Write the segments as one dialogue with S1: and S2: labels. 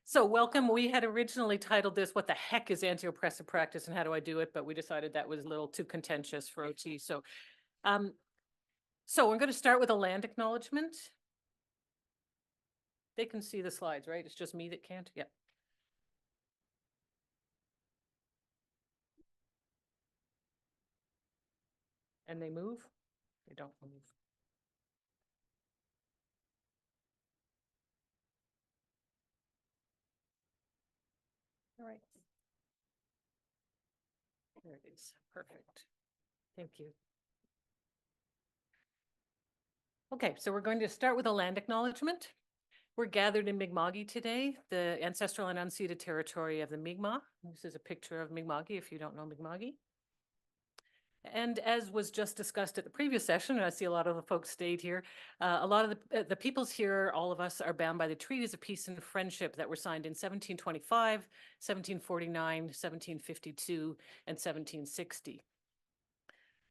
S1: So welcome. We had originally titled this, "What the heck is anti-oppressive practice and how do I do it?" But we decided that was a little too contentious for OT. Um, so we're going to start with a land acknowledgement. They can see the slides, right? It's just me that can't. Yep. And they move? They don't move. All right. There it is. Perfect. Thank you. Okay, so we're going to start with a land acknowledgement. We're gathered in Mi'kma'ki today, the ancestral and unceded territory of the Mi'kmaq. This is a picture of Mi'kma'ki if you don't know Mi'kma'ki. And as was just discussed at the previous session, and I see a lot of the folks stayed here, a lot of the peoples here, all of us are bound by the treaties of peace and friendship that were signed in 1725, 1749, 1752, and 1760.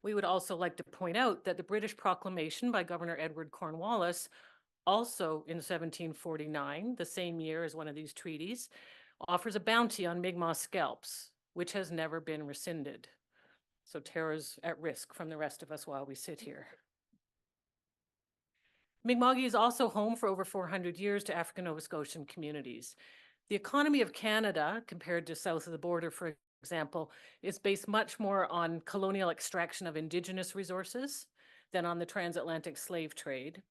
S1: We would also like to point out that the British proclamation by Governor Edward Cornwallis, also in 1749, the same year as one of these treaties, offers a bounty on Mi'kmaq scalps, which has never been rescinded. So Tara's at risk from the rest of us while we sit here. Mi'kma'ki is also home for over 400 years to African Nova Scotian communities. The economy of Canada, compared to south of the border, for example, is based much more on colonial extraction of Indigenous resources than on the transatlantic slave trade.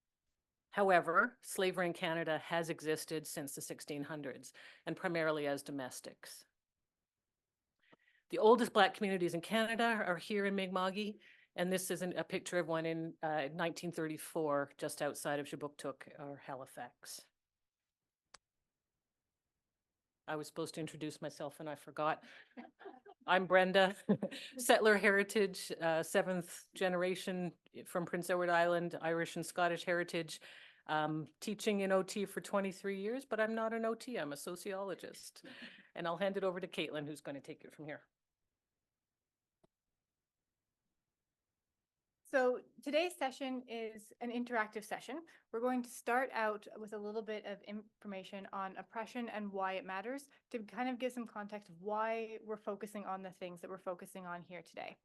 S1: However, slavery in Canada has existed since the 1600s, and primarily as domestics. The oldest Black communities in Canada are here in Mi'kma'ki, and this is a picture of one in 1934, just outside of Kjipuktuk or Halifax. I was supposed to introduce myself and I forgot. I'm Brenda, settler heritage, 7th generation from Prince Edward Island, Irish and Scottish heritage, teaching in OT for 23 years, but I'm not an OT, I'm a sociologist. And I'll hand it over to Kaitlin, who's going to take it from here.
S2: So today's session is an interactive session. We're going to start out with a little bit of information on oppression and why it matters to kind of give some context of why we're focusing on the things that we're focusing on here today.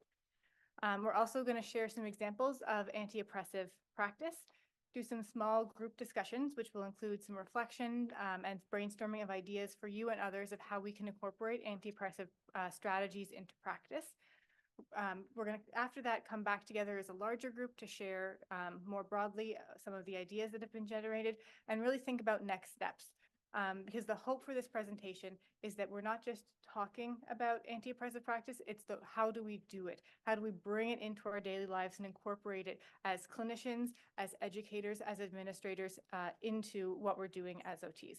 S2: We're also going to share some examples of anti-oppressive practice, do some small group discussions, which will include some reflection and brainstorming of ideas for you and others of how we can incorporate anti-oppressive strategies into practice. We're going to, after that, come back together as a larger group to share more broadly some of the ideas that have been generated and really think about next steps. Because the hope for this presentation is that we're not just talking about anti-oppressive practice, it's the how do we do it? How do we bring it into our daily lives and incorporate it as clinicians, as educators, as administrators into what we're doing as OTs?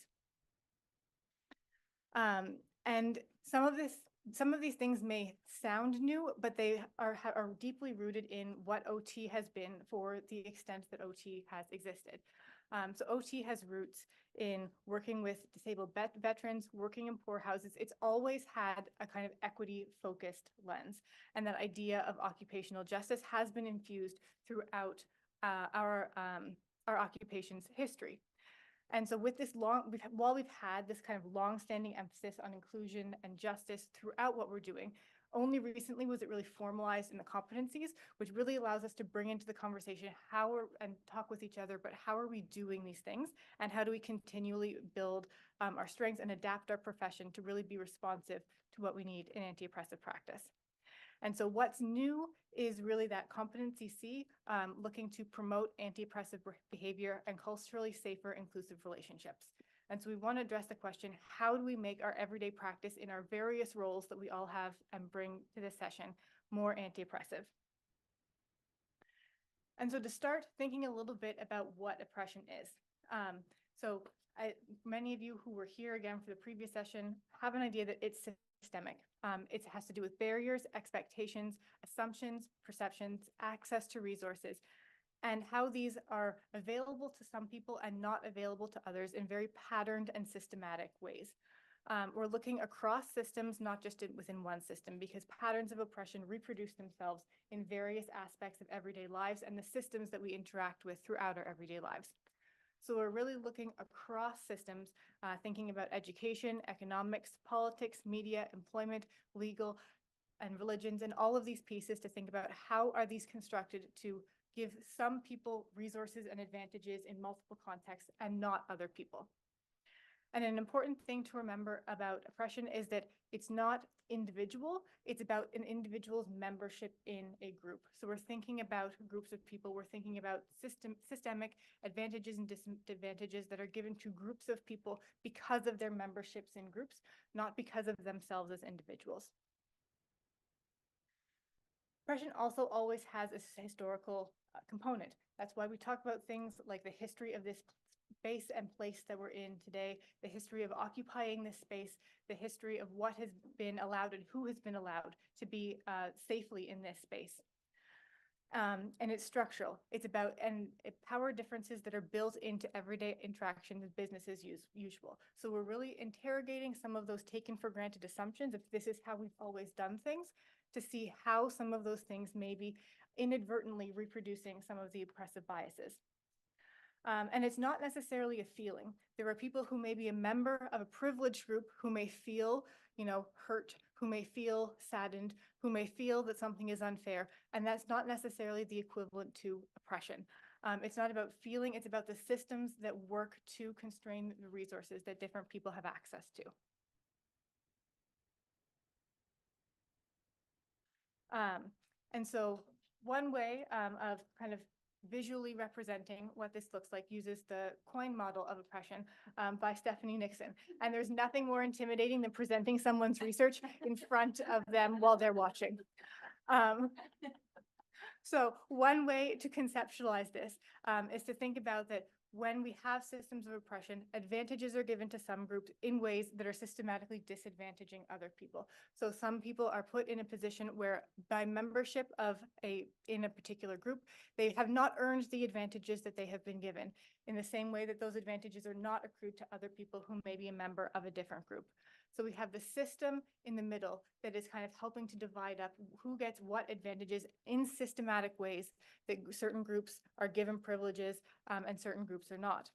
S2: And some of these things may sound new, but they are deeply rooted in what OT has been for the extent that OT has existed. So OT has roots in working with disabled veterans, working in poor houses. It's always had a kind of equity-focused lens. And that idea of occupational justice has been infused throughout our occupation's history. And so with this while we've had this kind of long-standing emphasis on inclusion and justice throughout what we're doing, only recently was it really formalized in the competencies, which really allows us to bring into the conversation and talk with each other, but how are we doing these things? And how do we continually build our strengths and adapt our profession to really be responsive to what we need in anti-oppressive practice? And so what's new is really that competency C, looking to promote anti-oppressive behavior and culturally safer, inclusive relationships. And so we want to address the question, how do we make our everyday practice in our various roles that we all have and bring to this session more anti-oppressive? And so to start thinking a little bit about what oppression is. Many of you who were here again for the previous session have an idea that it's systemic. It has to do with barriers, expectations, assumptions, perceptions, access to resources, and how these are available to some people and not available to others in very patterned and systematic ways. We're looking across systems, not just within one system, because patterns of oppression reproduce themselves in various aspects of everyday lives and the systems that we interact with throughout our everyday lives. So we're really looking across systems, thinking about education, economics, politics, media, employment, legal, and religions, and all of these pieces to think about how are these constructed to give some people resources and advantages in multiple contexts and not other people. And an important thing to remember about oppression is that it's not individual, it's about an individual's membership in a group. So we're thinking about groups of people, we're thinking about systemic advantages and disadvantages that are given to groups of people because of their memberships in groups, not because of themselves as individuals. Oppression also always has a historical component. That's why we talk about things like the history of this space and place that we're in today, the history of occupying this space, the history of what has been allowed and who has been allowed to be safely in this space. And it's structural. It's about power differences that are built into everyday interaction with business as usual. So we're really interrogating some of those taken for granted assumptions, if this is how we've always done things, to see how some of those things may be inadvertently reproducing some of the oppressive biases. And it's not necessarily a feeling. There are people who may be a member of a privileged group who may feel, hurt, who may feel saddened, who may feel that something is unfair, and that's not necessarily the equivalent to oppression. It's not about feeling, it's about the systems that work to constrain the resources that different people have access to. And so one way of kind of visually representing what this looks like uses the coin model of oppression by Stephanie Nixon. And there's nothing more intimidating than presenting someone's research in front of them while they're watching. So one way to conceptualize this is to think about that when we have systems of oppression, advantages are given to some groups in ways that are systematically disadvantaging other people. So some people are put in a position where by membership in a particular group, they have not earned the advantages that they have been given, in the same way that those advantages are not accrued to other people who may be a member of a different group. So we have the system in the middle that is kind of helping to divide up who gets what advantages in systematic ways, that certain groups are given privileges and certain groups are not.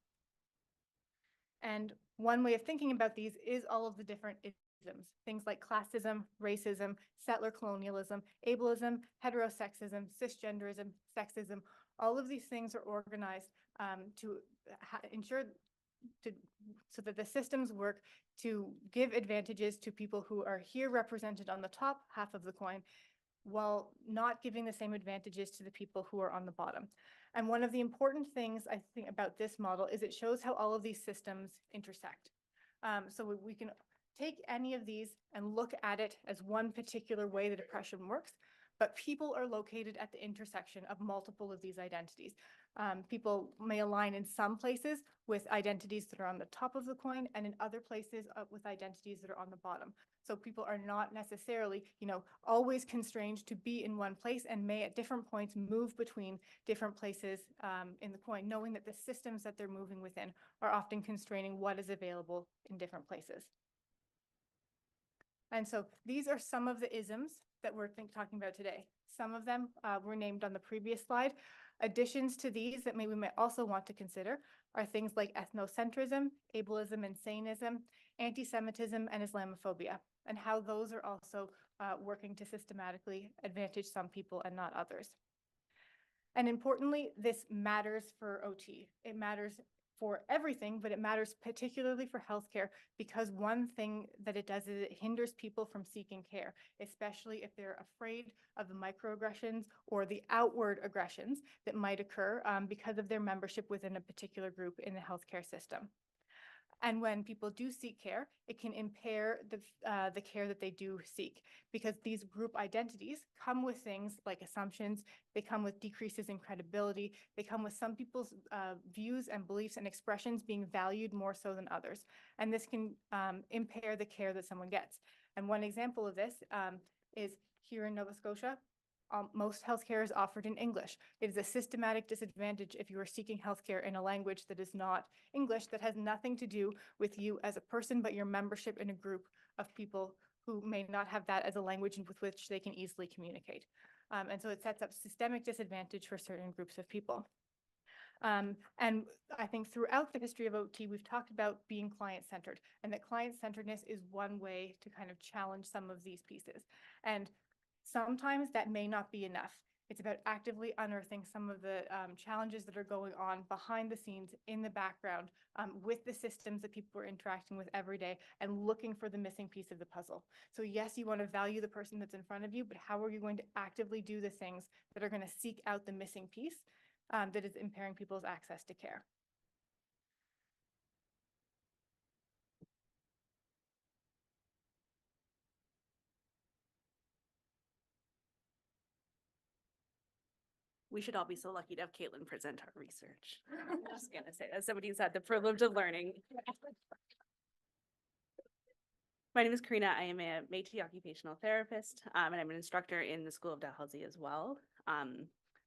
S2: And one way of thinking about these is all of the different isms, things like classism, racism, settler colonialism, ableism, heterosexism, cisgenderism, sexism. All of these things are organized to ensure so that the systems work to give advantages to people who are here represented on the top half of the coin, while not giving the same advantages to the people who are on the bottom. And one of the important things I think about this model is it shows how all of these systems intersect. So we can take any of these and look at it as one particular way that oppression works, but people are located at the intersection of multiple of these identities. People may align in some places with identities that are on the top of the coin, and in other places with identities that are on the bottom. So people are not necessarily, always constrained to be in one place, and may at different points move between different places in the coin, knowing that the systems that they're moving within are often constraining what is available in different places. And so these are some of the isms that we're talking about today. Some of them were named on the previous slide. Additions to these that we might also want to consider are things like ethnocentrism, ableism and saneism, anti-Semitism, and Islamophobia, and how those are also working to systematically advantage some people and not others. And importantly, this matters for OT. It matters for everything, but it matters particularly for healthcare, because one thing that it does is it hinders people from seeking care, especially if they're afraid of the microaggressions or the outward aggressions that might occur because of their membership within a particular group in the healthcare system. And when people do seek care, it can impair the care that they do seek, because these group identities come with things like assumptions, they come with decreases in credibility, they come with some people's views and beliefs and expressions being valued more so than others. And this can impair the care that someone gets. And one example of this is here in Nova Scotia. Most healthcare is offered in English. It is a systematic disadvantage if you are seeking healthcare in a language that is not English, that has nothing to do with you as a person, but your membership in a group of people who may not have that as a language with which they can easily communicate. And so it sets up systemic disadvantage for certain groups of people. And I think throughout the history of OT, we've talked about being client-centered, and that client-centeredness is one way to kind of challenge some of these pieces. And sometimes that may not be enough. It's about actively unearthing some of the challenges that are going on behind the scenes in the background with the systems that people are interacting with every day and looking for the missing piece of the puzzle. So yes, you want to value the person that's in front of you, but how are you going to actively do the things that are going to seek out the missing piece that is impairing people's access to care?
S3: We should all be so lucky to have Kaitlin present our research. I'm just gonna say, as somebody who's had the privilege of learning. My name is Kaarina. I am a Métis occupational therapist, and I'm an instructor in the School of Dalhouse as well.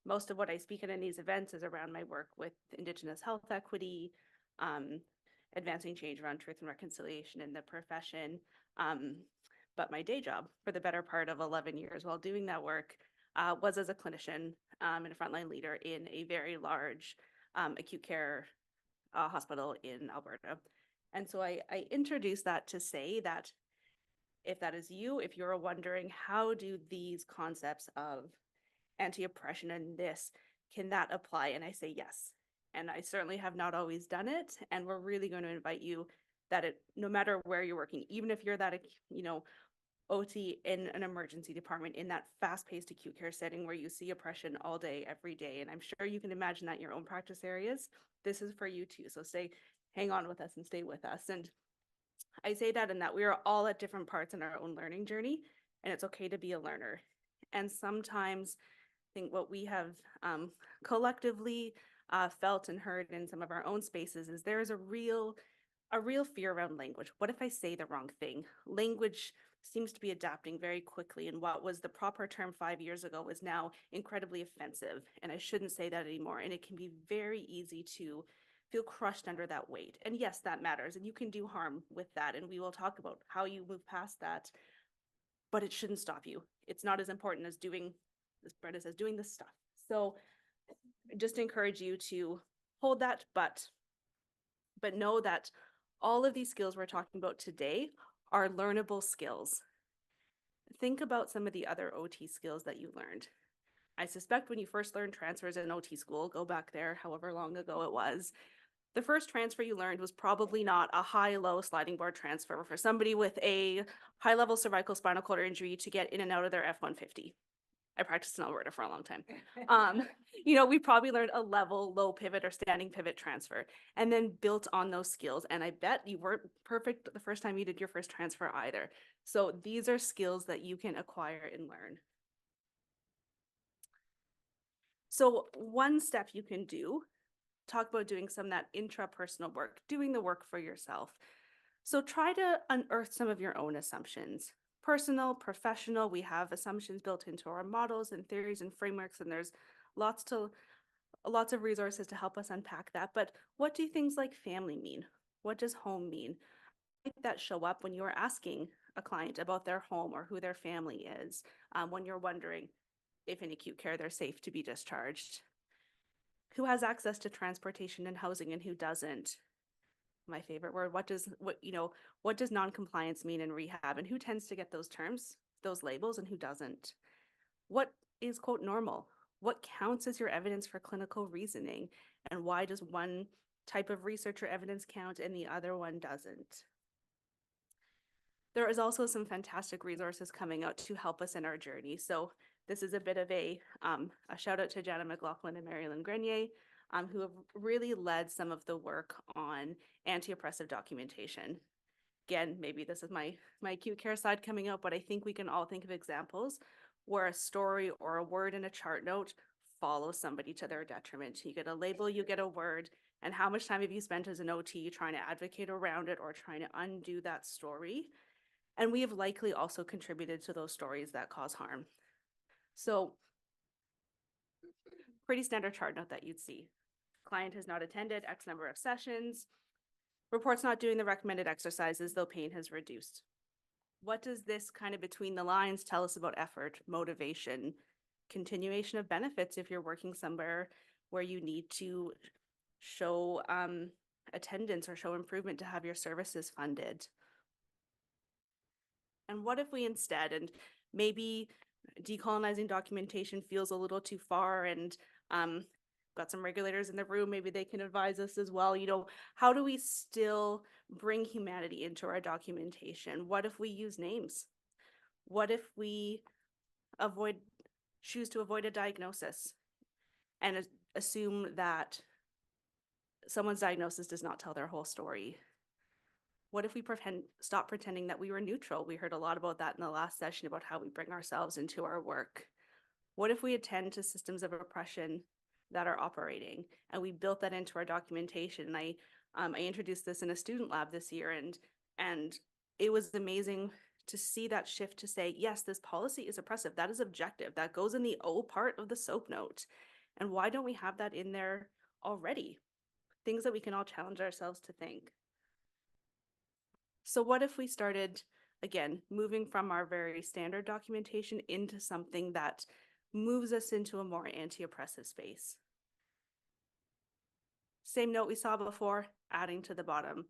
S3: Most of what I speak at in these events is around my work with Indigenous health equity, advancing change around truth and reconciliation in the profession. But my day job for the better part of 11 years while doing that work was as a clinician and a frontline leader in a very large acute care hospital in Alberta. And so I introduce that to say that if that is you, if you're wondering how do these concepts of anti-oppression and this, can that apply? And I say yes. And I certainly have not always done it. And we're really going to invite you that no matter where you're working, even if you're that, OT in an emergency department in that fast-paced acute care setting where you see oppression all day, every day. And I'm sure you can imagine that in your own practice areas. This is for you too. So hang on with us and stay with us. And I say that in that we are all at different parts in our own learning journey, and it's okay to be a learner. And sometimes I think what we have collectively felt and heard in some of our own spaces is there is a real fear around language. What if I say the wrong thing? Language seems to be adapting very quickly, and what was the proper term 5 years ago is now incredibly offensive, and I shouldn't say that anymore. And it can be very easy to feel crushed under that weight. And yes, that matters, and you can do harm with that, and we will talk about how you move past that, but it shouldn't stop you. It's not as important as doing, as Brenda says, doing this stuff. So I just encourage you to hold that, but know that all of these skills we're talking about today are learnable skills. Think about some of the other OT skills that you learned. I suspect when you first learned transfers in OT school, go back there however long ago it was, the first transfer you learned was probably not a high-low sliding board transfer for somebody with a high-level cervical spinal cord injury to get in and out of their F-150. I practiced in Alberta for a long time. We probably learned a level, low pivot or standing pivot transfer and then built on those skills. And I bet you weren't perfect the first time you did your first transfer either. So these are skills that you can acquire and learn. So one step you can do, talk about doing some of that intrapersonal work, doing the work for yourself. So try to unearth some of your own assumptions. Personal, professional, we have assumptions built into our models and theories and frameworks, and there's lots of resources to help us unpack that. But what do things like family mean? What does home mean? How might that show up when you're asking a client about their home or who their family is, when you're wondering if in acute care they're safe to be discharged? Who has access to transportation and housing and who doesn't? My favorite word. What does non-compliance mean in rehab, and who tends to get those terms, those labels, and who doesn't? What is, quote, normal? What counts as your evidence for clinical reasoning, and why does one type of research or evidence count and the other one doesn't? There is also some fantastic resources coming out to help us in our journey. So this is a bit of a shout out to Jana McLaughlin and Marilyn Grenier, who have really led some of the work on anti-oppressive documentation. Again, maybe this is my acute care side coming out, but I think we can all think of examples where a story or a word in a chart note follows somebody to their detriment. You get a label, you get a word, and how much time have you spent as an OT trying to advocate around it or trying to undo that story? And we have likely also contributed to those stories that cause harm. So pretty standard chart note that you'd see. Client has not attended X number of sessions. Report's not doing the recommended exercises, though pain has reduced. What does this kind of between the lines tell us about effort, motivation, continuation of benefits if you're working somewhere where you need to show attendance or show improvement to have your services funded? And what if we instead, and maybe decolonizing documentation feels a little too far, and got some regulators in the room, maybe they can advise us as well. You know, how do we still bring humanity into our documentation? What if we use names? What if we choose to avoid a diagnosis and assume that someone's diagnosis does not tell their whole story? What if we stop pretending that we were neutral? We heard a lot about that in the last session about how we bring ourselves into our work. What if we attend to systems of oppression that are operating and we built that into our documentation? And I introduced this in a student lab this year, and it was amazing to see that shift to say, yes, this policy is oppressive. That is objective. That goes in the O part of the SOAP note. And why don't we have that in there already? Things that we can all challenge ourselves to think. So what if we started, again, moving from our very standard documentation into something that moves us into a more anti-oppressive space? Same note we saw before, adding to the bottom.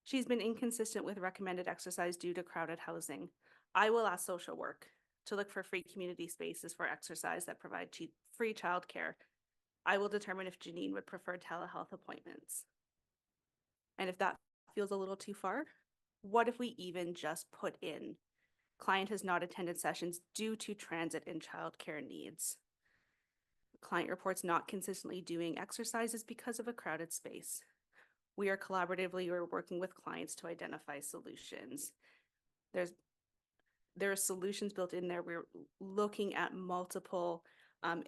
S3: She's been inconsistent with recommended exercise due to crowded housing. I will ask social work to look for free community spaces for exercise that provide free childcare. I will determine if Janine would prefer telehealth appointments. And if that feels a little too far, what if we even just put in client has not attended sessions due to transit and childcare needs? Client reports not consistently doing exercises because of a crowded space. We are collaboratively working with clients to identify solutions. There are solutions built in there. We're looking at multiple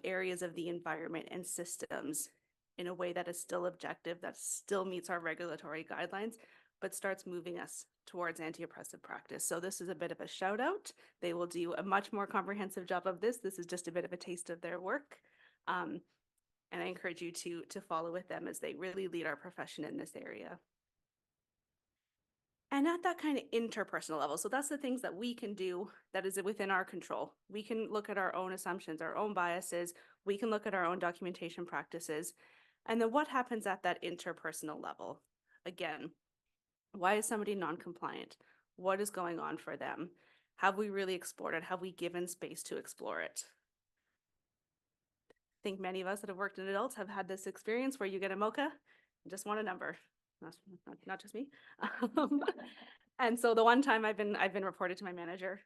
S3: areas of the environment and systems in a way that is still objective, that still meets our regulatory guidelines, but starts moving us towards anti-oppressive practice. So this is a bit of a shout out. They will do a much more comprehensive job of this. This is just a bit of a taste of their work. And I encourage you to follow with them as they really lead our profession in this area. And at that kind of interpersonal level, so that's the things that we can do that is within our control. We can look at our own assumptions, our own biases. We can look at our own documentation practices. And then what happens at that interpersonal level? Again, why is somebody non-compliant? What is going on for them? Have we really explored it? Have we given space to explore it? I think many of us that have worked in adults have had this experience where you get a mocha and just want a number. Not just me. And so the one time I've been reported to my manager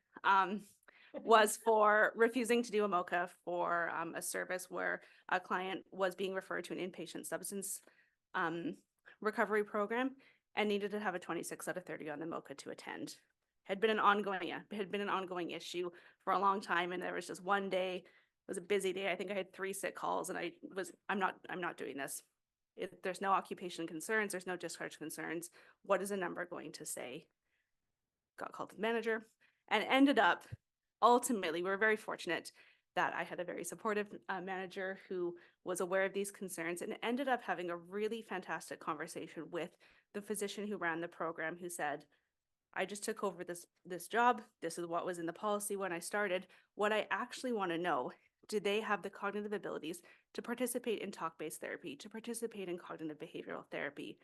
S3: was for refusing to do a mocha for a service where a client was being referred to an inpatient substance recovery program and needed to have a 26 out of 30 on the mocha to attend. Had been an ongoing issue for a long time, and there was just one day, it was a busy day. I think I had 3 sick calls, and I'm not doing this. There's no occupation concerns, there's no discharge concerns. What is a number going to say? Got called to the manager, and ended up, ultimately, we were very fortunate that I had a very supportive manager who was aware of these concerns and ended up having a really fantastic conversation with the physician who ran the program, who said, I just took over this job. This is what was in the policy when I started. What I actually want to know, do they have the cognitive abilities to participate in talk-based therapy, to participate in cognitive behavioral therapy?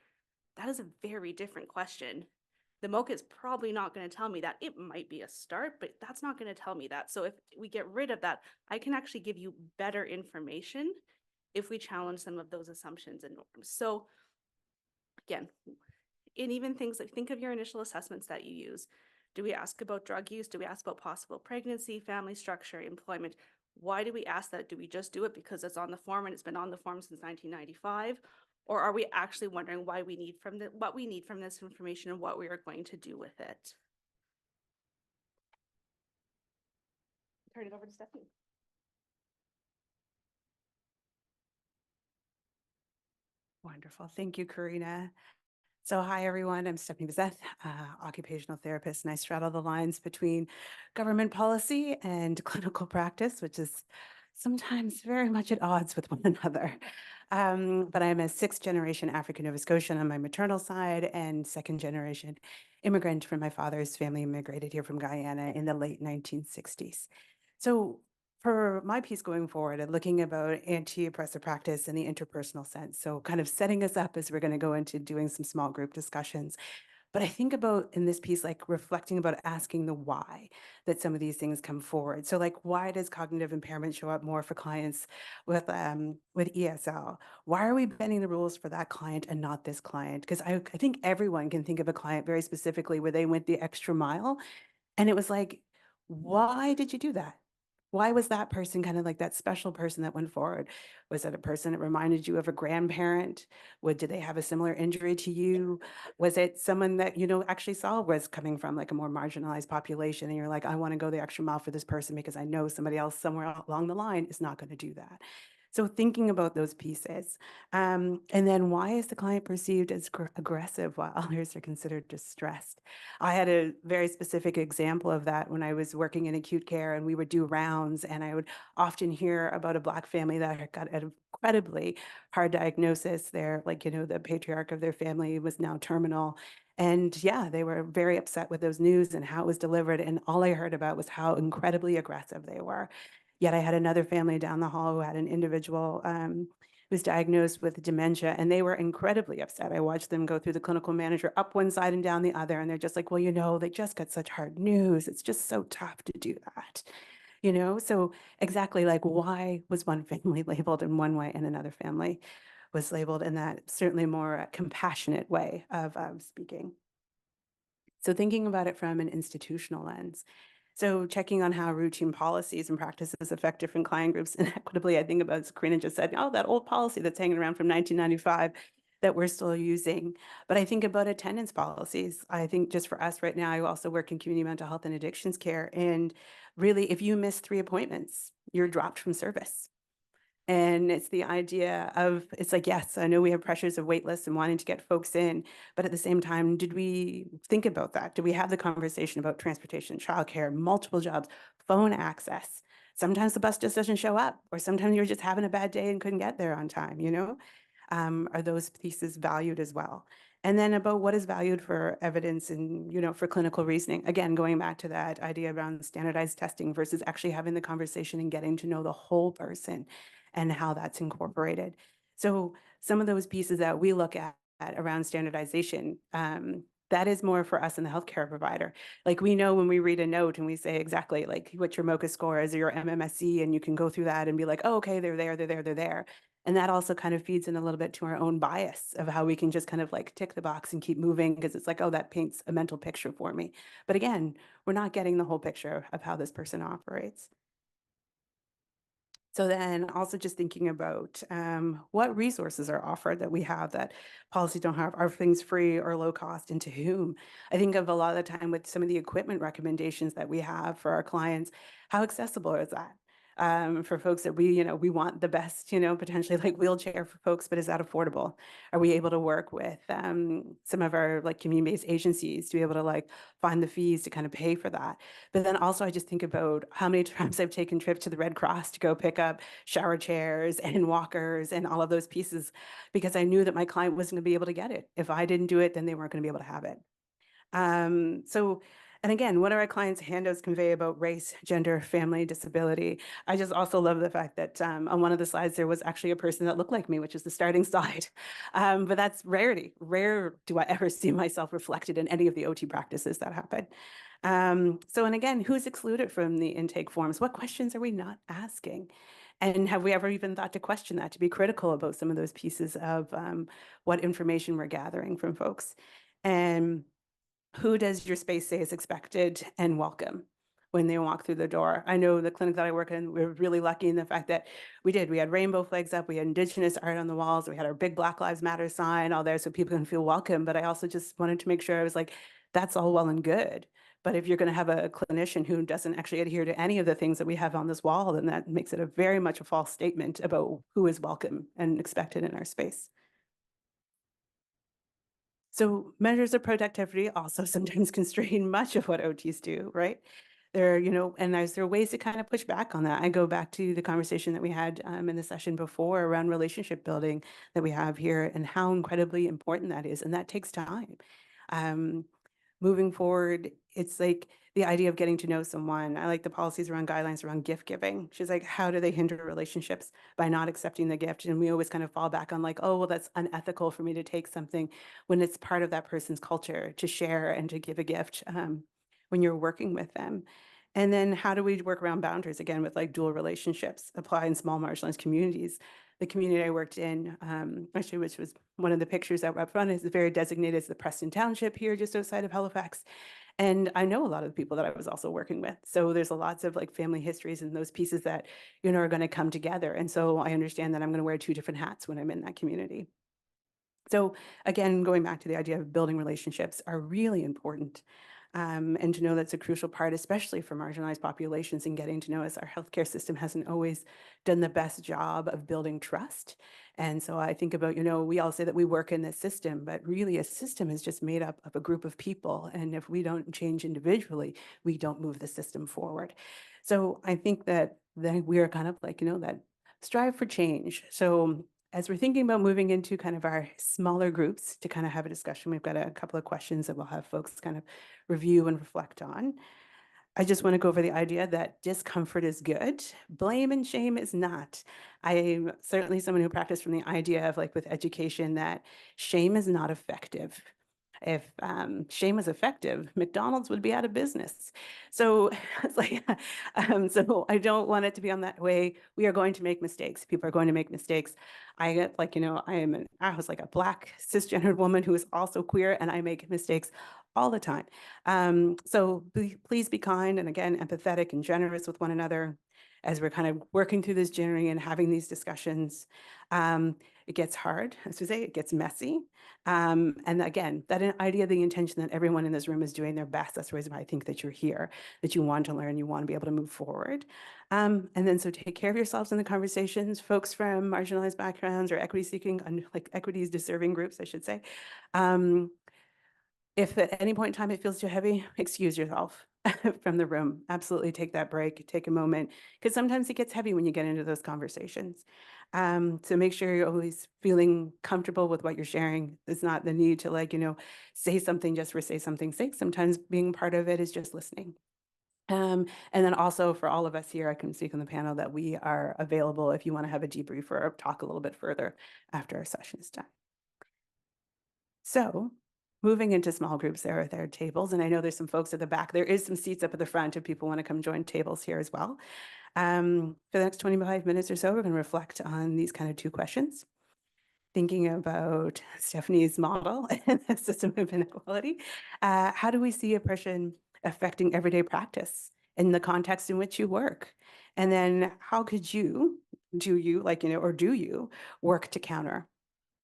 S3: That is a very different question. The MOCA is probably not going to tell me that. It might be a start, but that's not going to tell me that. So if we get rid of that, I can actually give you better information if we challenge some of those assumptions and norms. So again, and even things like, think of your initial assessments that you use. Do we ask about drug use? Do we ask about possible pregnancy, family structure, employment? Why do we ask that? Do we just do it because it's on the form and it's been on the form since 1995? Or are we actually wondering what we need from this information and what we are going to do with it? Turn it over to Stephanie.
S4: Wonderful. Thank you, Kaarina. So hi, everyone. I'm Stephanie Bizzeth, occupational therapist, and I straddle the lines between government policy and clinical practice, which is sometimes very much at odds with one another. But I'm a 6th-generation African Nova Scotian on my maternal side and 2nd-generation immigrant from my father's family immigrated here from Guyana in the late 1960s. So for my piece going forward and looking about anti-oppressive practice in the interpersonal sense, so kind of setting us up as we're going to go into doing some small group discussions. But I think about in this piece, like reflecting about asking the why that some of these things come forward. So like, why does cognitive impairment show up more for clients with ESL? Why are we bending the rules for that client and not this client? Because I think everyone can think of a client very specifically where they went the extra mile. And it was like, why did you do that? Why was that person kind of like that special person that went forward? Was it a person that reminded you of a grandparent? Did they have a similar injury to you? Was it someone that, you know, actually saw was coming from like a more marginalized population and you're like, I want to go the extra mile for this person because I know somebody else somewhere along the line is not going to do that. So thinking about those pieces. And then why is the client perceived as aggressive while others are considered distressed? I had a very specific example of that when I was working in acute care and we would do rounds and I would often hear about a Black family that had got an incredibly hard diagnosis. Their, like, you know, the patriarch of their family was now terminal. And yeah, they were very upset with those news and how it was delivered. And all I heard about was how incredibly aggressive they were. Yet I had another family down the hall who had an individual who was diagnosed with dementia, and they were incredibly upset. I watched them go through the clinical manager up one side and down the other, and they're just like, well, you know, they just got such hard news. It's just so tough to do that, you know? So exactly, like, why was one family labeled in one way and another family was labeled in that certainly more compassionate way of speaking? So thinking about it from an institutional lens. So checking on how routine policies and practices affect different client groups inequitably. I think about, as Kaarina just said, oh, that old policy that's hanging around from 1995 that we're still using. But I think about attendance policies. I think just for us right now, I also work in community mental health and addictions care. And really, if you miss 3 appointments, you're dropped from service. And it's the idea of, it's like, yes, I know we have pressures of wait lists and wanting to get folks in, but at the same time, did we think about that? Did we have the conversation about transportation, childcare, multiple jobs, phone access? Sometimes the bus just doesn't show up, or sometimes you're just having a bad day and couldn't get there on time, you know? Are those pieces valued as well? And then about what is valued for evidence and, you know, for clinical reasoning. Again, going back to that idea around standardized testing versus actually having the conversation and getting to know the whole person and how that's incorporated. So some of those pieces that we look at around standardization, that is more for us in the healthcare provider. Like, we know when we read a note and we say exactly like what your MOCA score is or your MMSE, and you can go through that and be like, oh, okay, they're there, they're there, they're there. And that also kind of feeds in a little bit to our own bias of how we can just kind of like tick the box and keep moving because it's like, oh, that paints a mental picture for me. But again, we're not getting the whole picture of how this person operates. So then also just thinking about what resources are offered that we have that policies don't have. Are things free or low cost, and to whom? I think of a lot of the time with some of the equipment recommendations that we have for our clients, how accessible is that? For folks that we, you know, we want the best, you know, potentially like wheelchair for folks, but is that affordable? Are we able to work with some of our like community-based agencies to be able to like find the fees to kind of pay for that? But then also I just think about how many times I've taken trips to the Red Cross to go pick up shower chairs and walkers and all of those pieces because I knew that my client wasn't going to be able to get it. If I didn't do it, then they weren't going to be able to have it. And again, what do our clients' handouts convey about race, gender, family, disability? I just also love the fact that on one of the slides, there was actually a person that looked like me, which is the starting slide. But that's rarity. Rare do I ever see myself reflected in any of the OT practices that happen. And again, who's excluded from the intake forms? What questions are we not asking? And have we ever even thought to question that, to be critical about some of those pieces of what information we're gathering from folks? And who does your space say is expected and welcome when they walk through the door? I know the clinic that I work in, we're really lucky in the fact that we had rainbow flags up, we had Indigenous art on the walls, we had our big Black Lives Matter sign all there so people can feel welcome. But I also just wanted to make sure I was like, that's all well and good. But if you're going to have a clinician who doesn't actually adhere to any of the things that we have on this wall, then that makes it a very much a false statement about who is welcome and expected in our space. So measures of productivity also sometimes constrain much of what OTs do, right? There, you know, and there are ways to kind of push back on that. I go back to the conversation that we had in the session before around relationship building that we have here and how incredibly important that is. And that takes time. moving forward, it's like the idea of getting to know someone. I like the policies around guidelines around gift giving. She's like, how do they hinder relationships by not accepting the gift? And we always kind of fall back on like, oh, well, that's unethical for me to take something when it's part of that person's culture to share and to give a gift when you're working with them. And then how do we work around boundaries again with like dual relationships apply in small marginalized communities? The community I worked in, actually, which was one of the pictures that were up front, is very designated as the Preston Township here just outside of Halifax. And I know a lot of the people that I was also working with. So there's lots of like family histories and those pieces that, you know, are going to come together. And so I understand that I'm going to wear two different hats when I'm in that community. So again, going back to the idea of building relationships are really important. And to know that's a crucial part, especially for marginalized populations, and getting to know us. Our healthcare system hasn't always done the best job of building trust. And so I think about, you know, we all say that we work in this system, but really a system is just made up of a group of people. And if we don't change individually, we don't move the system forward. So I think that we are kind of like, you know, that strive for change. So as we're thinking about moving into kind of our smaller groups to kind of have a discussion, we've got a couple of questions that we'll have folks kind of review and reflect on. I just want to go over the idea that discomfort is good, blame and shame is not. I'm certainly someone who practiced from the idea of like with education that shame is not effective. If shame was effective, McDonald's would be out of business. So it's like, so I don't want it to be on that way. We are going to make mistakes. People are going to make mistakes. I get like, you know, I was like a Black cisgendered woman who is also queer, and I make mistakes all the time. So please be kind and again, empathetic and generous with one another as we're kind of working through this journey and having these discussions. It gets hard, as we say, it gets messy. And again, that idea, the intention that everyone in this room is doing their best. That's the reason why I think that you're here, that you want to learn, you want to be able to move forward. And then so take care of yourselves in the conversations, folks from marginalized backgrounds or equity seeking, like equities deserving groups, I should say. If at any point in time it feels too heavy, excuse yourself from the room. Absolutely take that break, take a moment, because sometimes it gets heavy when you get into those conversations. So make sure you're always feeling comfortable with what you're sharing. It's not the need to like, you know, say something just for say something's sake. Sometimes being part of it is just listening. And then also for all of us here, I can speak on the panel that we are available if you want to have a debrief or talk a little bit further after our session is done. So moving into small groups, there are tables, and I know there's some folks at the back. There is some seats up at the front if people want to come join tables here as well. For the next 25 minutes or so, we're going to reflect on these kind of two questions. Thinking about Stephanie's model and the system of inequality, how do we see oppression affecting everyday practice in the context in which you work? And then how could you, do you work to counter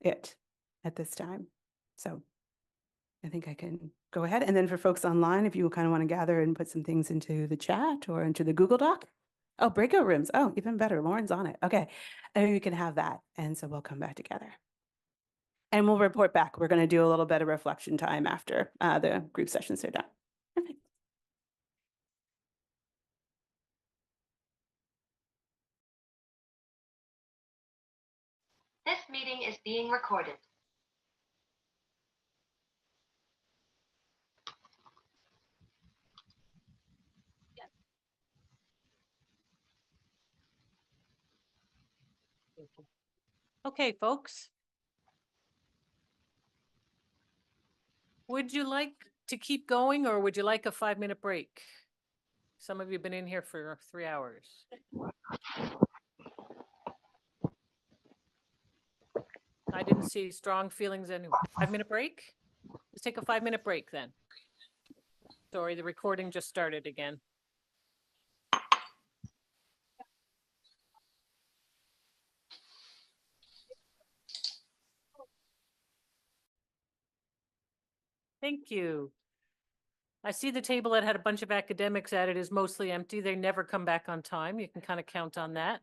S4: it at this time? So I think I can go ahead. And then for folks online, if you kind of want to gather and put some things into the chat or into the Google Doc. Oh, breakout rooms. Oh, even better. Lauren's on it. Okay. And we can have that. And so we'll come back together. And we'll report back. We're going to do a little bit of reflection time after the group sessions are done. Perfect.
S5: This meeting is being recorded.
S1: Okay, folks. Would you like to keep going or would you like a 5-minute break? Some of you have been in here for 3 hours. I didn't see strong feelings anyway. 5-minute break? Let's take a 5-minute break then. Sorry, the recording just started again. Thank you. I see the table that had a bunch of academics at it is mostly empty. They never come back on time. You can kind of count on that.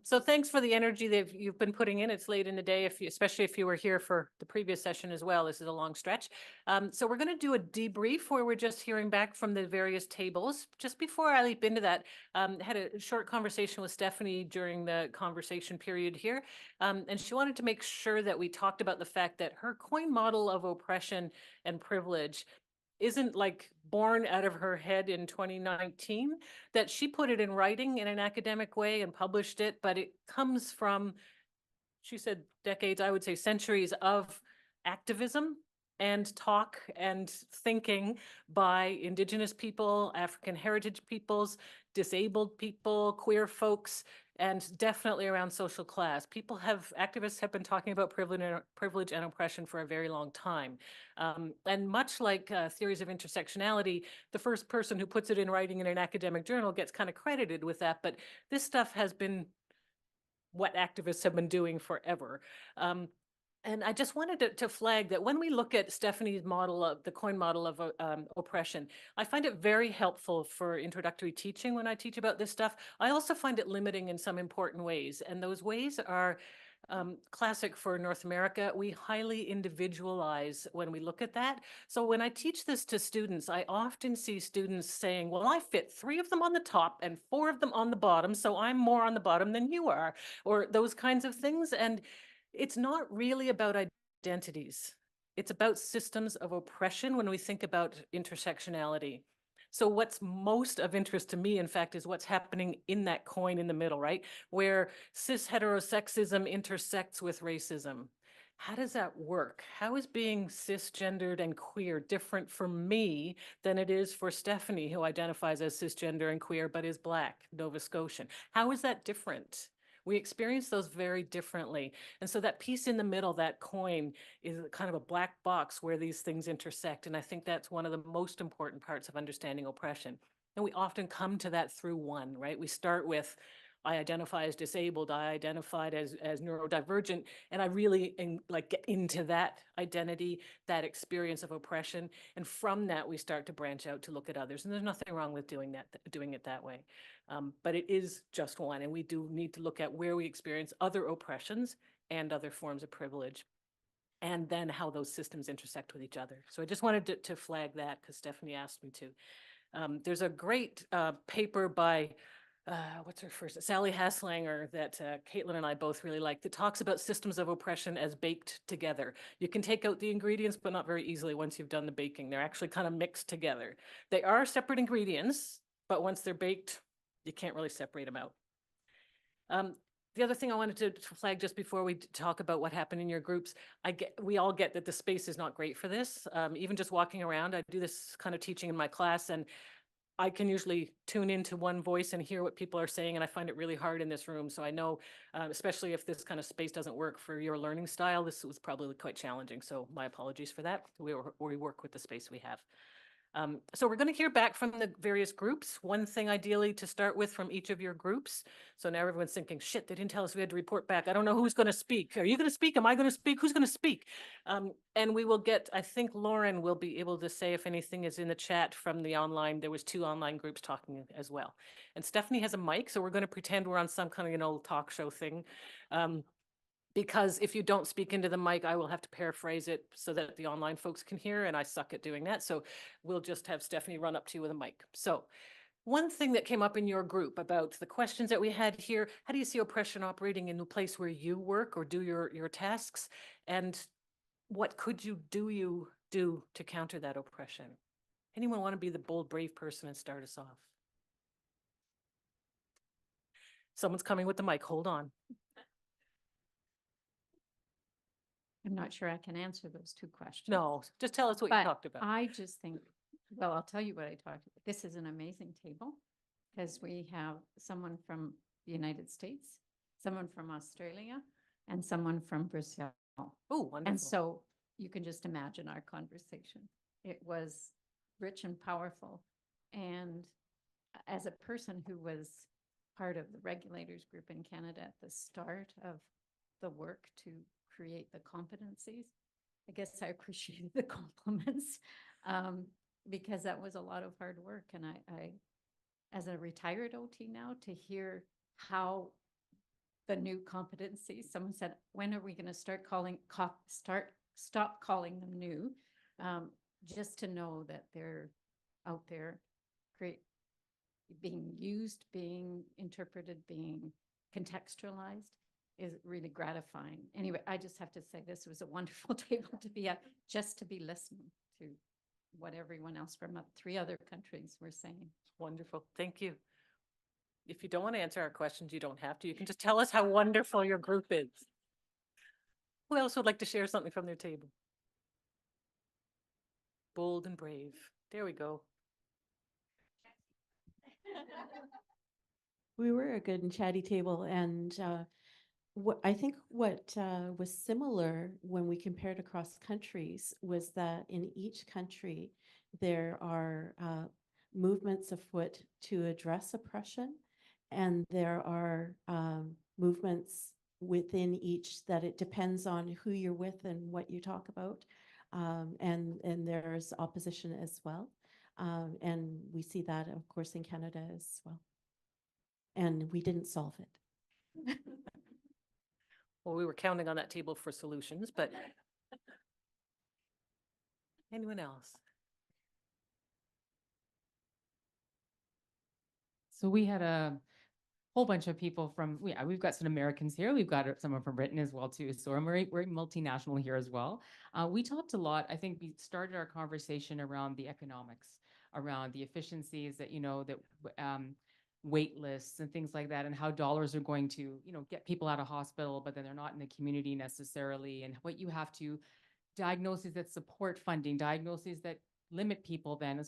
S1: So thanks for the energy that you've been putting in. It's late in the day, especially if you were here for the previous session as well. This is a long stretch. So we're going to do a debrief where we're just hearing back from the various tables. Just before I leap into that, had a short conversation with Stephanie during the conversation period here. And she wanted to make sure that we talked about the fact that her coin model of oppression and privilege isn't like born out of her head in 2019, that she put it in writing in an academic way and published it, but it comes from, she said, decades, I would say centuries of activism and talk and thinking by Indigenous people, African heritage peoples, disabled people, queer folks, and definitely around social class. Activists have been talking about privilege and oppression for a very long time. And much like theories of intersectionality, the first person who puts it in writing in an academic journal gets kind of credited with that, but this stuff has been what activists have been doing forever. And I just wanted to flag that when we look at Stephanie's model of the coin model of oppression, I find it very helpful for introductory teaching when I teach about this stuff. I also find it limiting in some important ways. And those ways are classic for North America. We highly individualize when we look at that. So when I teach this to students, I often see students saying, well, I fit 3 of them on the top and 4 of them on the bottom, so I'm more on the bottom than you are, or those kinds of things. And it's not really about identities. It's about systems of oppression when we think about intersectionality. So what's most of interest to me, in fact, is what's happening in that coin in the middle, right? Where cis heterosexism intersects with racism. How does that work? How is being cisgendered and queer different for me than it is for Stephanie, who identifies as cisgender and queer, but is Black, Nova Scotian? How is that different? We experience those very differently. And so that piece in the middle, that coin, is kind of a black box where these things intersect. And I think that's one of the most important parts of understanding oppression. And we often come to that through one, right? We start with, I identify as disabled, I identified as neurodivergent, and I really get into that identity, that experience of oppression. And from that, we start to branch out to look at others. And there's nothing wrong with doing it that way. But it is just one, and we do need to look at where we experience other oppressions and other forms of privilege, and then how those systems intersect with each other. So I just wanted to flag that because Stephanie asked me to. There's a great paper by what's her first? Sally Haslanger that Kaitlin and I both really like, that talks about systems of oppression as baked together. You can take out the ingredients, but not very easily once you've done the baking. They're actually kind of mixed together. They are separate ingredients, but once they're baked, you can't really separate them out. The other thing I wanted to flag just before we talk about what happened in your groups, we all get that the space is not great for this. Even just walking around, I do this kind of teaching in my class, and I can usually tune into one voice and hear what people are saying, and I find it really hard in this room. So I know, especially if this kind of space doesn't work for your learning style, this was probably quite challenging. So my apologies for that. We work with the space we have. So we're going to hear back from the various groups. One thing ideally to start with from each of your groups. So now everyone's thinking, shit, they didn't tell us we had to report back. I don't know who's going to speak. Are you going to speak? Am I going to speak? Who's going to speak? And we will get, I think Lauren will be able to say if anything is in the chat from the online. There was 2 online groups talking as well. And Stephanie has a mic, so we're going to pretend we're on some kind of, talk show thing. Because if you don't speak into the mic, I will have to paraphrase it so that the online folks can hear, and I suck at doing that. So we'll just have Stephanie run up to you with a mic. So one thing that came up in your group about the questions that we had here, how do you see oppression operating in the place where you work or do your tasks? And what could you do to counter that oppression? Anyone want to be the bold, brave person and start us off? Someone's coming with the mic. Hold on.
S6: I'm not sure I can answer those 2 questions.
S1: No, just tell us what you
S6: But
S1: talked about.
S6: I just think, well, I'll tell you what I talked about. This is an amazing table because we have someone from the United States, someone from Australia, and someone from Brazil.
S1: Oh, wonderful.
S6: And so you can just imagine our conversation. It was rich and powerful. And as a person who was part of the regulators group in Canada at the start of the work to create the competencies, I guess I appreciated the compliments because that was a lot of hard work. And I, as a retired OT now, to hear how the new competency. Someone said, when are we going to start stop calling them new? Just to know that they're out there, being used, being interpreted, being contextualized is really gratifying. Anyway, I just have to say this was a wonderful table to be at, just to be listening to what everyone else from 3 other countries were saying.
S1: Wonderful. Thank you. If you don't want to answer our questions, you don't have to. You can just tell us how wonderful your group is. Who else would like to share something from their table? Bold and brave. There we go.
S7: We were a good and chatty table, and I think what was similar when we compared across countries was that in each country there are movements afoot to address oppression, and there are movements within each that it depends on who you're with and what you talk about, and there's opposition as well, and we see that, of course, in Canada as well. And we didn't solve it.
S1: Well, we were counting on that table for solutions, but anyone else?
S8: So we had a whole bunch of people from, we've got some Americans here. We've got someone from Britain as well too. So we're multinational here as well. We talked a lot. I think we started our conversation around the economics, around the efficiencies that, wait lists and things like that, and how dollars are going to, get people out of hospital, but then they're not in the community necessarily, and what you have to diagnoses that support funding, diagnoses that limit people. Then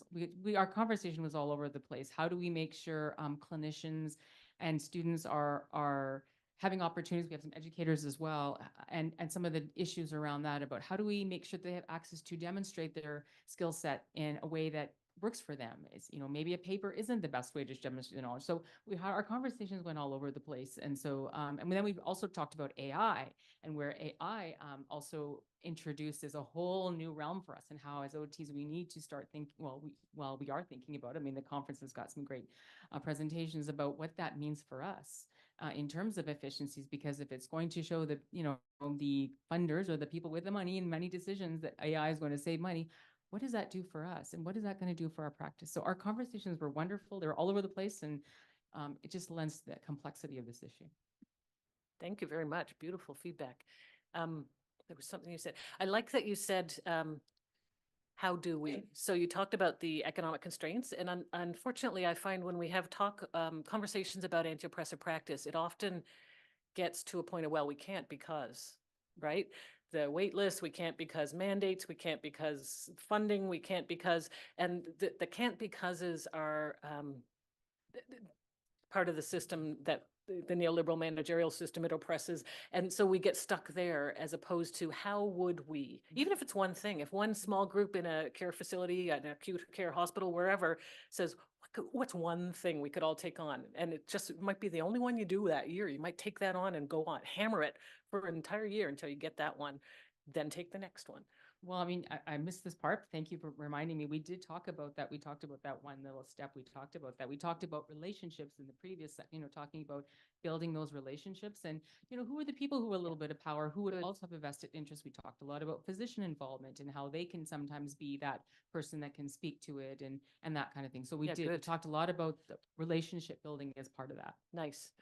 S8: our conversation was all over the place. How do we make sure clinicians and students are having opportunities? We have some educators as well, and some of the issues around that about how do we make sure they have access to demonstrate their skill set in a way that works for them. Is, maybe a paper isn't the best way to demonstrate the knowledge. So our conversations went all over the place. And so, and then we've also talked about AI, and where AI also introduces a whole new realm for us, and how as OTs we need to start thinking, we are thinking about it. I mean, the conference has got some great presentations about what that means for us in terms of efficiencies, because if it's going to show that, the funders or the people with the money and money decisions that AI is going to save money, what does that do for us? And what is that going to do for our practice? So our conversations were wonderful. They were all over the place, and it just lends to the complexity of this issue.
S1: Thank you very much. Beautiful feedback. There was something you said. I like that you said, how do we? So you talked about the economic constraints, and unfortunately, I find when we have conversations about anti-oppressive practice, it often gets to a point of, well, we can't because, right? The wait list, we can't because mandates, we can't because funding, we can't because, and the can't becauses are part of the system that the neoliberal managerial system, it oppresses. And so we get stuck there, as opposed to how would we, even if it's one thing, if one small group in a care facility, an acute care hospital, wherever, says, what's one thing we could all take on? And it might be the only one you do that year. You might take that on and go on, hammer it for an entire year until you get that one, then take the next one.
S8: Well, I mean, I missed this part. Thank you for reminding me. We did talk about that. We talked about that one little step. We talked about that. We talked about relationships in the previous, talking about building those relationships, and, who are the people who are a little bit of power, who would also have a vested interest. We talked a lot about physician involvement and how they can sometimes be that person that can speak to it, and that kind of thing. So we talked a lot about the relationship building as part of that.
S1: Nice.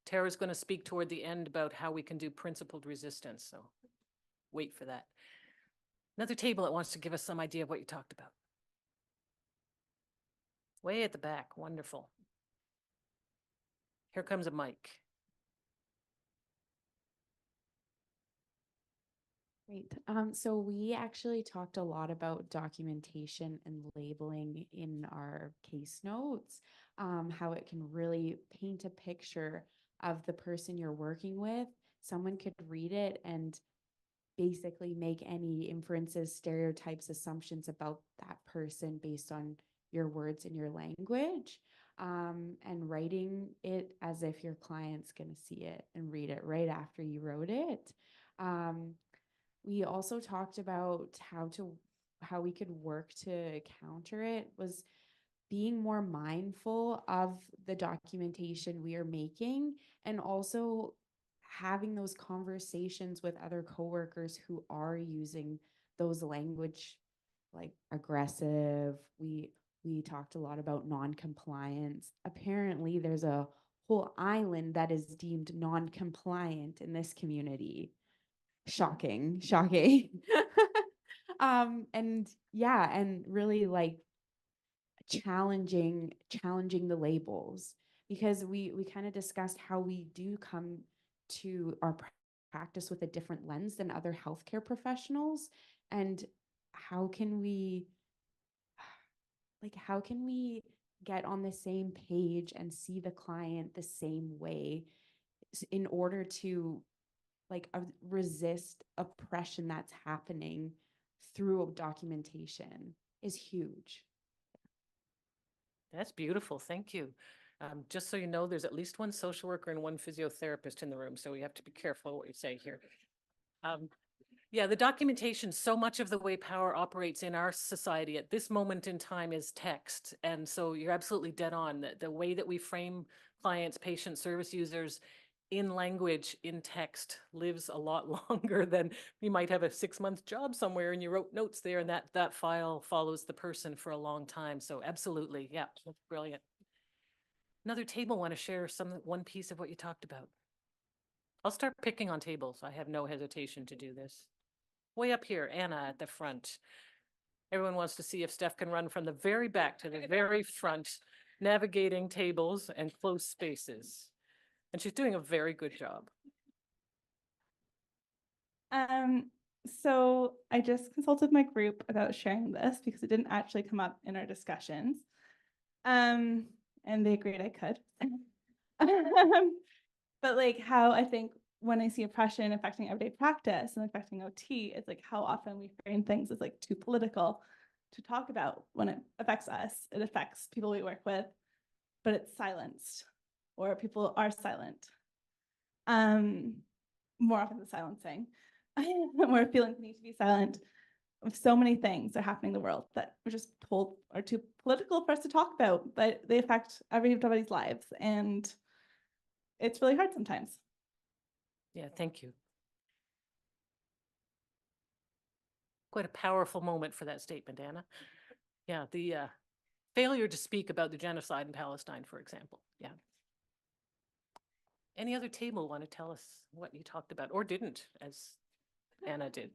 S1: Tara's going to speak toward the end about how we can do principled resistance. So wait for that. Another table that wants to give us some idea of what you talked about. Way at the back. Wonderful. Here comes a mic.
S9: Great. So we actually talked a lot about documentation and labeling in our case notes, how it can really paint a picture of the person you're working with. Someone could read it and basically make any inferences, stereotypes, assumptions about that person based on your words and your language, and writing it as if your client's going to see it and read it right after you wrote it. We also talked about how we could work to counter it, was being more mindful of the documentation we are making, and also having those conversations with other coworkers who are using those language like aggressive. We talked a lot about non-compliance. Apparently there's a whole island that is deemed non-compliant in this community. Shocking, shocking. And yeah, and really like challenging the labels, because we kind of discussed how we do come to our practice with a different lens than other healthcare professionals, and how can we get on the same page and see the client the same way in order to resist oppression that's happening through documentation is huge.
S1: That's beautiful. Thank you. Just so you know, there's at least one social worker and one physiotherapist in the room, so we have to be careful what we say here. Yeah, the documentation, so much of the way power operates in our society at this moment in time is text. And so you're absolutely dead on. The way that we frame clients, patients, service users in language, in text, lives a lot longer than you might have a 6-month job somewhere and you wrote notes there, and that file follows the person for a long time. So absolutely, yeah, that's brilliant. Another table want to share one piece of what you talked about? I'll start picking on tables. I have no hesitation to do this. Way up here, Anna at the front. Everyone wants to see if Steph can run from the very back to the very front, navigating tables and close spaces. And she's doing a very good job.
S10: So I just consulted my group about sharing this because it didn't actually come up in our discussions. And they agreed I could. But like how I think when I see oppression affecting everyday practice and affecting OT, it's like how often we frame things as like too political to talk about when it affects us. It affects people we work with, but it's silenced, or people are silent. More often than silencing, where feelings need to be silent. So many things are happening in the world that we're just told are too political for us to talk about, but they affect everybody's lives, and it's really hard sometimes.
S1: Yeah, thank you. Quite a powerful moment for that statement, Anna. Yeah, the failure to speak about the genocide in Palestine, for example. Yeah. Any other table want to tell us what you talked about or didn't, as Anna did?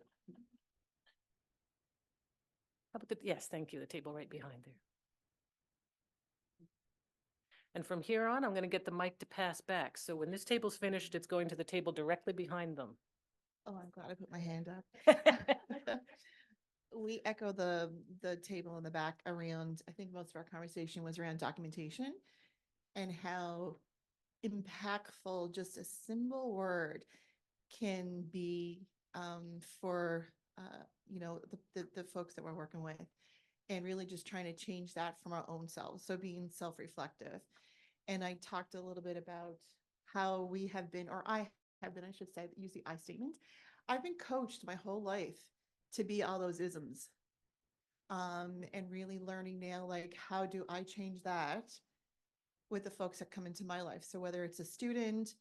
S1: How about yes, thank you, the table right behind there. And from here on, I'm going to get the mic to pass back. So when this table's finished, it's going to the table directly behind them.
S11: Oh, I'm glad I put my hand up. We echo the table in the back around, I think most of our conversation was around documentation and how impactful just a simple word can be for the folks that we're working with, and really just trying to change that from our own selves. So being self-reflective. And I talked a little bit about how we have been, or I have been, I should say, use the I statement. I've been coached my whole life to be all those isms. And really learning now, like, how do I change that with the folks that come into my life? So whether it's a student,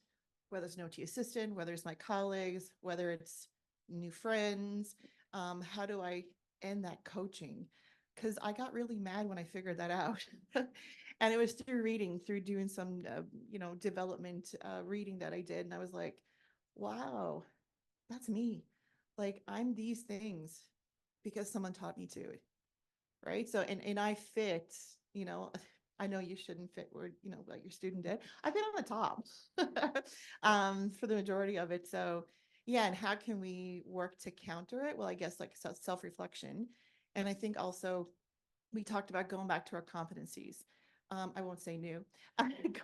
S11: whether it's an OT assistant, whether it's my colleagues, whether it's new friends, how do I end that coaching? Because I got really mad when I figured that out. And it was through reading, through doing some, development reading that I did. And I was like, wow, that's me. Like, I'm these things because someone taught me to, right? So, and I fit, I know you shouldn't fit where, like your student did. I've been on the top for the majority of it. So yeah, and how can we work to counter it? Well, I guess like self-reflection. And I think also we talked about going back to our competencies. I won't say new,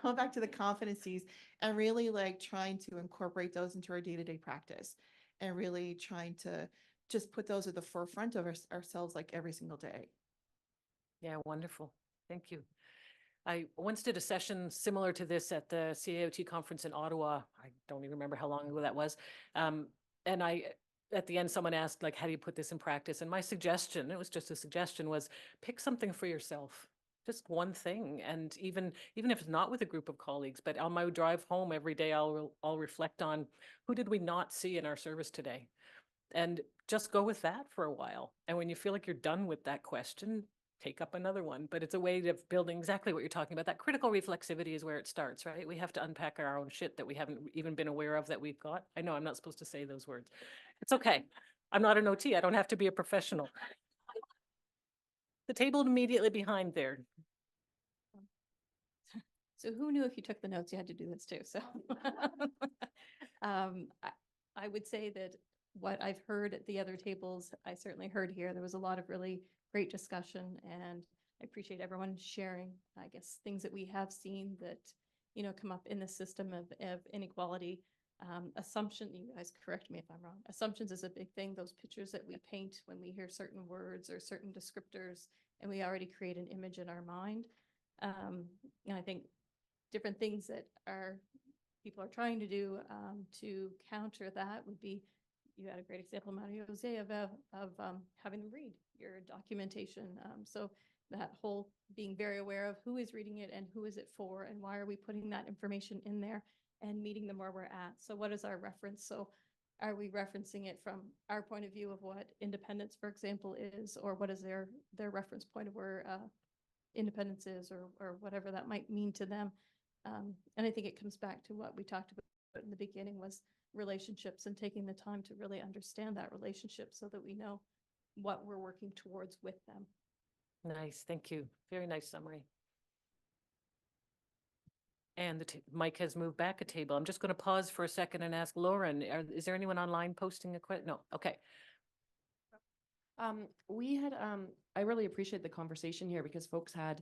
S11: going back to the competencies and really like trying to incorporate those into our day-to-day practice, and really trying to just put those at the forefront of ourselves like every single day.
S1: Yeah, wonderful. Thank you. I once did a session similar to this at the CAOT conference in Ottawa. I don't even remember how long ago that was. And at the end, someone asked, like, how do you put this in practice? And my suggestion, it was just a suggestion, was pick something for yourself. just one thing. And even if it's not with a group of colleagues, but on my drive home every day, I'll reflect on who did we not see in our service today? And just go with that for a while. And when you feel like you're done with that question, take up another one. But it's a way of building exactly what you're talking about. That critical reflexivity is where it starts, right? We have to unpack our own shit that we haven't even been aware of that we've got. I know I'm not supposed to say those words. It's okay. I'm not an OT. I don't have to be a professional. The table immediately behind there.
S6: So who knew if you took the notes, you had to do this too, so. I would say that what I've heard at the other tables, I certainly heard here. There was a lot of really great discussion, and I appreciate everyone sharing, I guess, things that we have seen that, you know, come up in the system of inequality. Assumption, you guys correct me if I'm wrong. Assumptions is a big thing. Those pictures that we paint when we hear certain words or certain descriptors, and we already create an image in our mind. And I think different things that people are trying to do to counter that would be, you had a great example, Mario Jose, of having them read your documentation. So that whole being very aware of who is reading it and who is it for, and why are we putting that information in there, and meeting them where we're at. So what is our reference? So are we referencing it from our point of view of what independence, for example, is, or what is their reference point of where independence is, or whatever that might mean to them. And I think it comes back to what we talked about in the beginning, was relationships, and taking the time to really understand that relationship so that we know what we're working towards with them.
S1: Nice, thank you. Very nice summary. And the mic has moved back a table. I'm just going to pause for a second and ask Lauren, is there anyone online posting a question? No, okay.
S12: We had, I really appreciate the conversation here, because folks had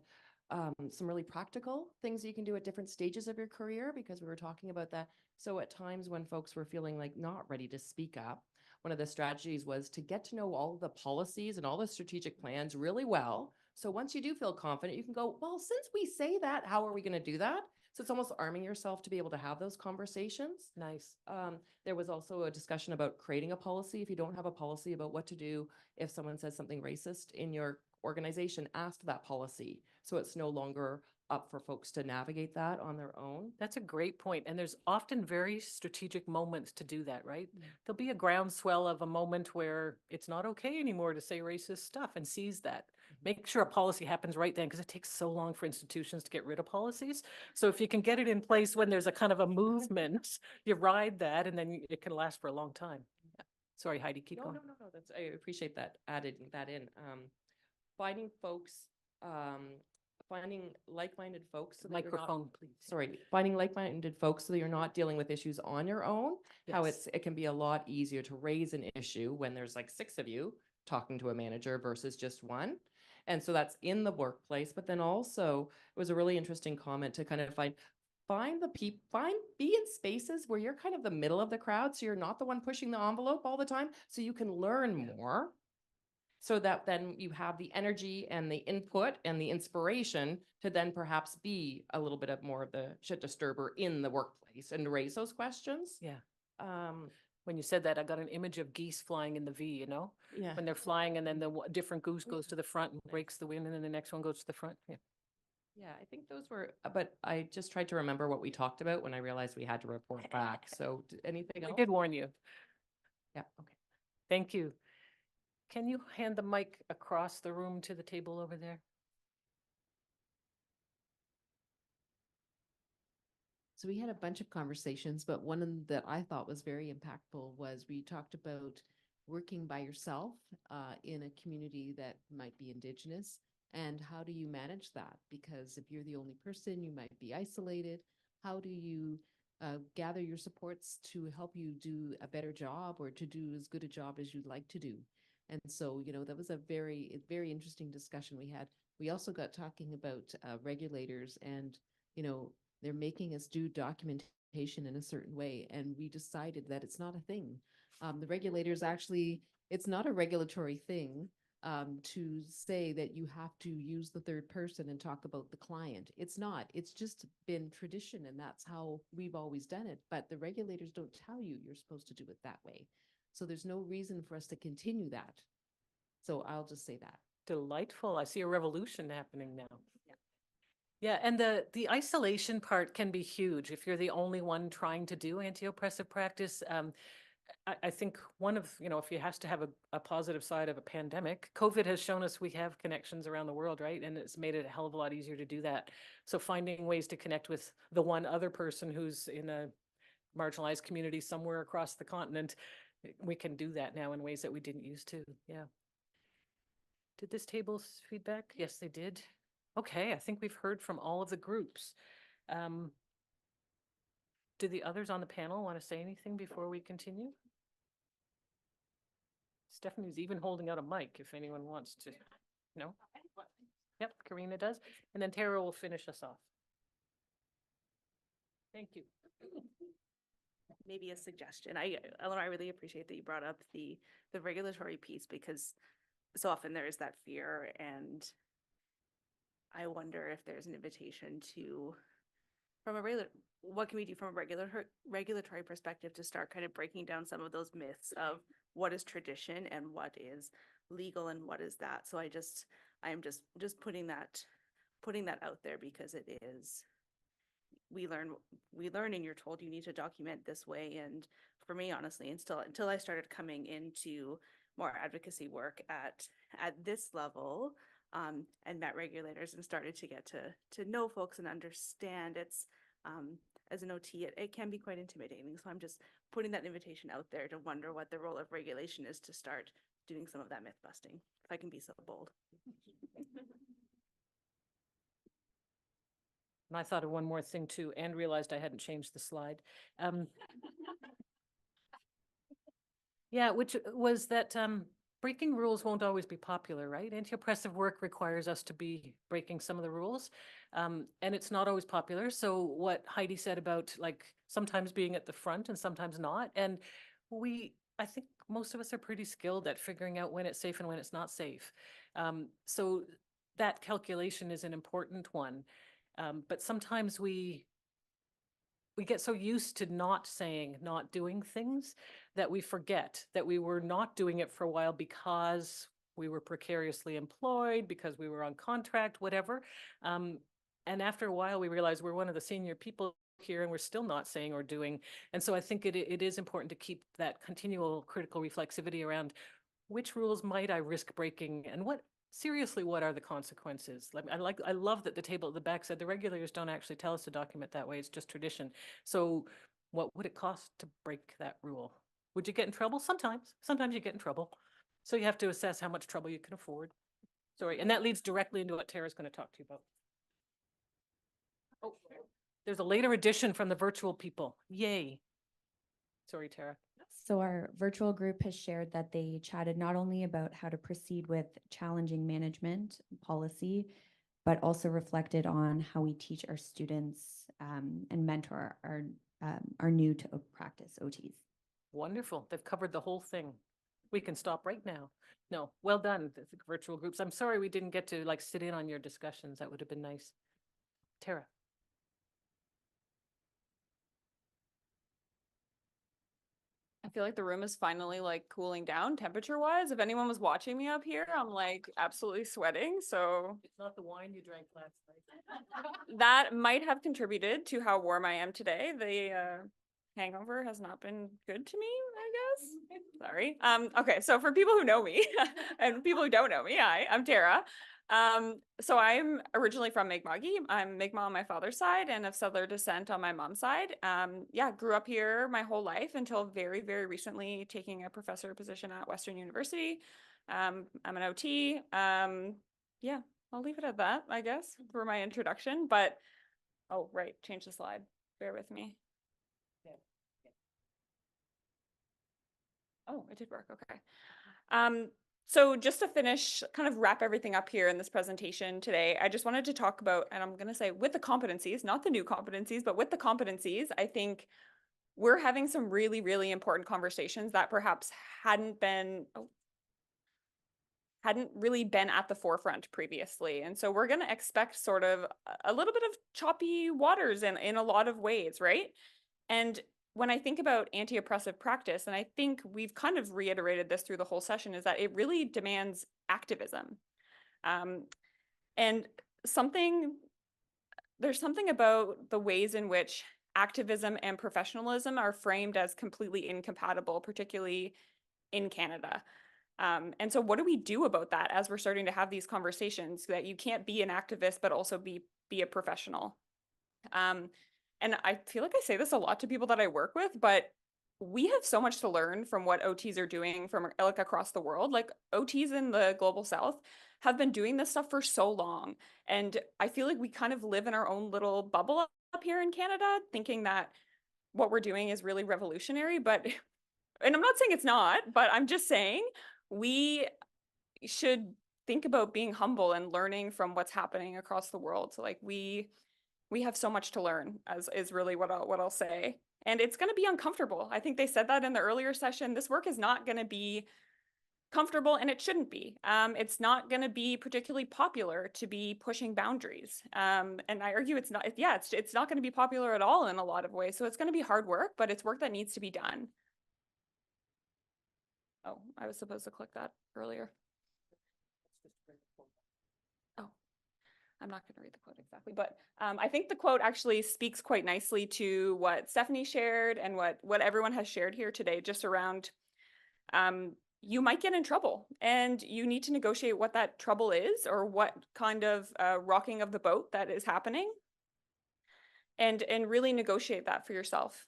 S12: some really practical things you can do at different stages of your career, because we were talking about that. So at times when folks were feeling like not ready to speak up, one of the strategies was to get to know all the policies and all the strategic plans really well. So once you do feel confident, you can go, well, since we say that, how are we going to do that? So it's almost arming yourself to be able to have those conversations.
S1: Nice.
S12: There was also a discussion about creating a policy. If you don't have a policy about what to do if someone says something racist in your organization, ask that policy. So it's no longer up for folks to navigate that on their own.
S1: That's a great point. And there's often very strategic moments to do that, right? There'll be a groundswell of a moment where it's not okay anymore to say racist stuff, and seize that. Make sure a policy happens right then, because it takes so long for institutions to get rid of policies. So if you can get it in place when there's a kind of a movement, you ride that, and then it can last for a long time. Yeah. Sorry, Heidi, keep going.
S12: No, that's, I appreciate that, adding that in. Finding folks, finding like-minded folks. So that you're not-
S1: Microphone, please.
S12: Sorry, finding like-minded folks so that you're not dealing with issues on your own. How
S1: Yes.
S12: it can be a lot easier to raise an issue when there's like 6 of you talking to a manager versus just one. And so that's in the workplace. But then also it was a really interesting comment to kind of be in spaces where you're kind of the middle of the crowd. So you're not the one pushing the envelope all the time. So you can learn more. So that then you have the energy and the input and the inspiration to then perhaps be a little bit of more of the shit disturber in the workplace and raise those questions.
S1: Yeah. When you said that, I got an image of geese flying in the V, you know?
S12: Yeah.
S1: When they're flying, and then the different goose goes to the front and breaks the wind, and then the next one goes to the front. Yeah.
S12: Yeah, I think those were, but I just tried to remember what we talked about when I realized we had to report back. So anything
S1: I
S12: else?
S1: did warn you.
S12: Yeah, okay.
S1: Thank you. Can you hand the mic across the room to the table over there?
S13: So we had a bunch of conversations, but one that I thought was very impactful was we talked about working by yourself in a community that might be Indigenous, and how do you manage that? Because if you're the only person, you might be isolated. How do you gather your supports to help you do a better job, or to do as good a job as you'd like to do? And so, you know, that was a very, very interesting discussion we had. We also got talking about regulators, and, you know, they're making us do documentation in a certain way. And we decided that it's not a thing. The regulators actually, it's not a regulatory thing to say that you have to use the third person and talk about the client. It's not. It's just been tradition, and that's how we've always done it. But the regulators don't tell you you're supposed to do it that way. So there's no reason for us to continue that. So I'll just say that.
S1: Delightful. I see a revolution happening now.
S13: Yeah.
S1: Yeah, and the isolation part can be huge if you're the only one trying to do anti-oppressive practice. I think one of, if you have to have a positive side of a pandemic, COVID has shown us we have connections around the world, right? And it's made it a hell of a lot easier to do that. So finding ways to connect with the one other person who's in a marginalized community somewhere across the continent, we can do that now in ways that we didn't used to. Yeah. Did this table's feedback? Yes, they did. Okay, I think we've heard from all of the groups. Do the others on the panel want to say anything before we continue? Stephanie's even holding out a mic if anyone wants to. No? Yep, Kaarina does. And then Tara will finish us off. Thank you.
S3: Maybe a suggestion. Eleanor, I really appreciate that you brought up the regulatory piece, because so often there is that fear, and I wonder if there's an invitation to, what can we do from a regulatory perspective to start kind of breaking down some of those myths of what is tradition and what is legal and what is that. So I'm just putting that out there, because it is, we learn and you're told you need to document this way. And for me, honestly, until I started coming into more advocacy work at this level, and met regulators and started to get to know folks and understand, it's as an OT, it can be quite intimidating. So I'm just putting that invitation out there to wonder what the role of regulation is to start doing some of that myth busting, if I can be so bold.
S1: And I thought of one more thing too, and realized I hadn't changed the slide. Yeah, which was that breaking rules won't always be popular, right? Anti-oppressive work requires us to be breaking some of the rules, and it's not always popular. So what Heidi said about like sometimes being at the front and sometimes not, and I think most of us are pretty skilled at figuring out when it's safe and when it's not safe. So that calculation is an important one. But sometimes we get so used to not doing things that we forget that we were not doing it for a while because we were precariously employed, because we were on contract, whatever. And after a while, we realize we're one of the senior people here and we're still not saying or doing. And so I think it is important to keep that continual critical reflexivity around which rules might I risk breaking, and seriously, what are the consequences? I love that the table at the back said the regulators don't actually tell us to document that way. It's just tradition. So what would it cost to break that rule? Would you get in trouble? Sometimes you get in trouble. So you have to assess how much trouble you can afford. Sorry, and that leads directly into what Tara's going to talk to you about. Oh, there's a later edition from the virtual people. Yay. Sorry, Tara.
S9: So our virtual group has shared that they chatted not only about how to proceed with challenging management policy, but also reflected on how we teach our students and mentor our new to practice OTs.
S1: Wonderful. They've covered the whole thing. We can stop right now. No, well done, the virtual groups. I'm sorry we didn't get to sit in on your discussions. That would have been nice. Tara.
S14: I feel like the room is finally cooling down temperature wise. If anyone was watching me up here, I'm absolutely sweating. So
S1: It's not the wine you drank last night.
S14: that might have contributed to how warm I am today. The hangover has not been good to me, I guess. Sorry. Okay, so for people who know me and people who don't know me, I'm Tara. So I'm originally from Mi'kma'ki. I'm Mi'kmaq on my father's side and of settler descent on my mom's side. Grew up here my whole life until very, very recently taking a professor position at Western University. I'm an OT. I'll leave it at that, I guess, for my introduction. But, oh, right, change the slide. Bear with me. Oh, it did work. Okay. So just to finish, kind of wrap everything up here in this presentation today, I just wanted to talk about, and I'm going to say with the competencies, not the new competencies, but with the competencies, I think we're having some really, really important conversations that perhaps hadn't really been at the forefront previously. And so we're going to expect sort of a little bit of choppy waters in a lot of ways, right? And when I think about anti-oppressive practice, and I think we've kind of reiterated this through the whole session, is that it really demands activism. And something there's something about the ways in which activism and professionalism are framed as completely incompatible, particularly in Canada. And so what do we do about that as we're starting to have these conversations that you can't be an activist, but also be a professional? And I feel like I say this a lot to people that I work with, but we have so much to learn from what OTs are doing from like across the world. Like OTs in the global south have been doing this stuff for so long. And I feel like we kind of live in our own little bubble up here in Canada, thinking that what we're doing is really revolutionary. But, and I'm not saying it's not, but I'm just saying we should think about being humble and learning from what's happening across the world. So like we have so much to learn, as is really what I'll say. And it's going to be uncomfortable. I think they said that in the earlier session. This work is not going to be comfortable, and it shouldn't be. It's not going to be particularly popular to be pushing boundaries. And I argue it's not, it's not going to be popular at all in a lot of ways. So it's going to be hard work, but it's work that needs to be done. Oh, I was supposed to click that earlier. Oh, I'm not going to read the quote exactly, but I think the quote actually speaks quite nicely to what Stephanie shared and what everyone has shared here today, just around you might get in trouble and you need to negotiate what that trouble is or what kind of rocking of the boat that is happening, and really negotiate that for yourself.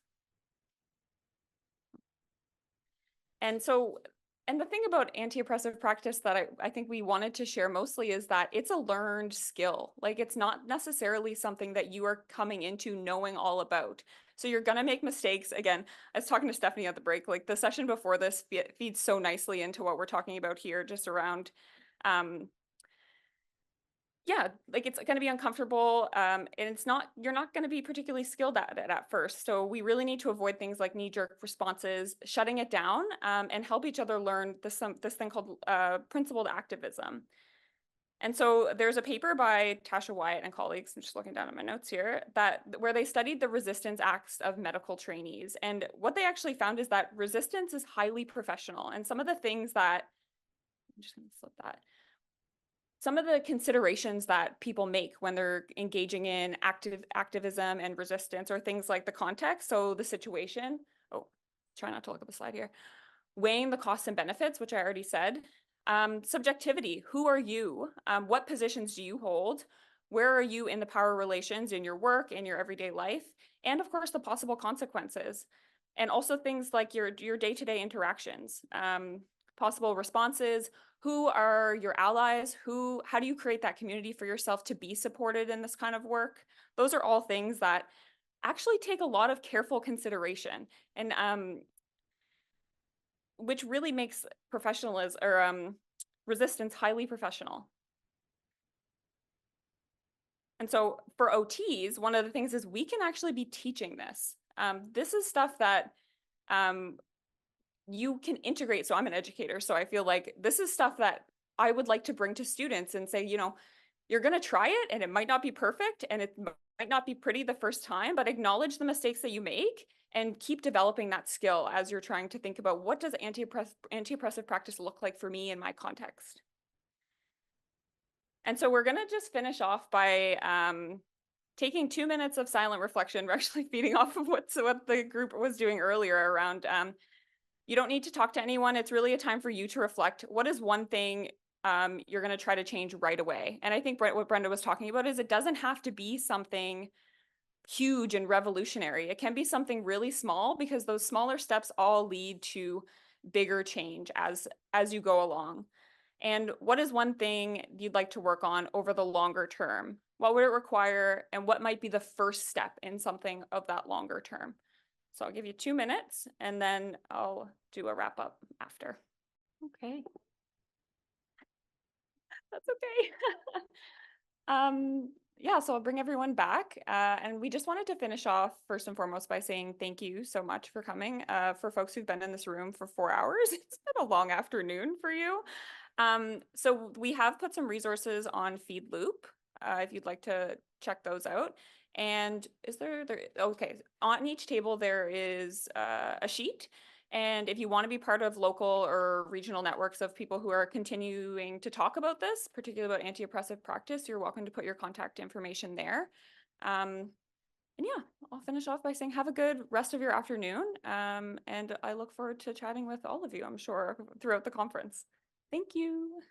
S14: And so, and the thing about anti-oppressive practice that I think we wanted to share mostly is that it's a learned skill. Like it's not necessarily something that you are coming into knowing all about. So you're going to make mistakes. Again, I was talking to Stephanie at the break, like the session before this feeds so nicely into what we're talking about here, just around, yeah, like it's going to be uncomfortable, and you're not going to be particularly skilled at it at first. So we really need to avoid things like knee-jerk responses, shutting it down, and help each other learn this thing called principled activism. And so there's a paper by Tasha Wyatt and colleagues, I'm just looking down at my notes here, where they studied the resistance acts of medical trainees. And what they actually found is that resistance is highly professional. And some of the things that, I'm just going to flip that. Some of the considerations that people make when they're engaging in activism and resistance are things like the context, so the situation. Oh, try not to look at the slide here. Weighing the costs and benefits, which I already said. Subjectivity, who are you? What positions do you hold? Where are you in the power relations in your work, in your everyday life? And of course, the possible consequences. And also things like your day-to-day interactions, possible responses. Who are your allies? How do you create that community for yourself to be supported in this kind of work? Those are all things that actually take a lot of careful consideration, and which really makes professionalism or resistance highly professional. And so for OTs, one of the things is we can actually be teaching this. This is stuff that you can integrate. So I'm an educator, so I feel like this is stuff that I would like to bring to students and say, you know, you're going to try it and it might not be perfect and it might not be pretty the first time, but acknowledge the mistakes that you make and keep developing that skill as you're trying to think about what does anti-oppressive practice look like for me in my context. And so we're going to just finish off by taking 2 minutes of silent reflection. We're actually feeding off of what the group was doing earlier around you don't need to talk to anyone. It's really a time for you to reflect. What is one thing you're going to try to change right away? And I think what Brenda was talking about is it doesn't have to be something huge and revolutionary. It can be something really small, because those smaller steps all lead to bigger change as you go along. And what is one thing you'd like to work on over the longer term? What would it require, and what might be the first step in something of that longer term? So I'll give you 2 minutes and then I'll do a wrap up after.
S1: Okay.
S14: That's okay. Yeah, so I'll bring everyone back. And we just wanted to finish off first and foremost by saying thank you so much for coming. For folks who've been in this room for 4 hours, it's been a long afternoon for you. So we have put some resources on Feedloop, if you'd like to check those out. And is there okay, on each table there is a sheet. And if you want to be part of local or regional networks of people who are continuing to talk about this, particularly about anti-oppressive practice, you're welcome to put your contact information there. And yeah, I'll finish off by saying have a good rest of your afternoon. And I look forward to chatting with all of you, I'm sure, throughout the conference. Thank you.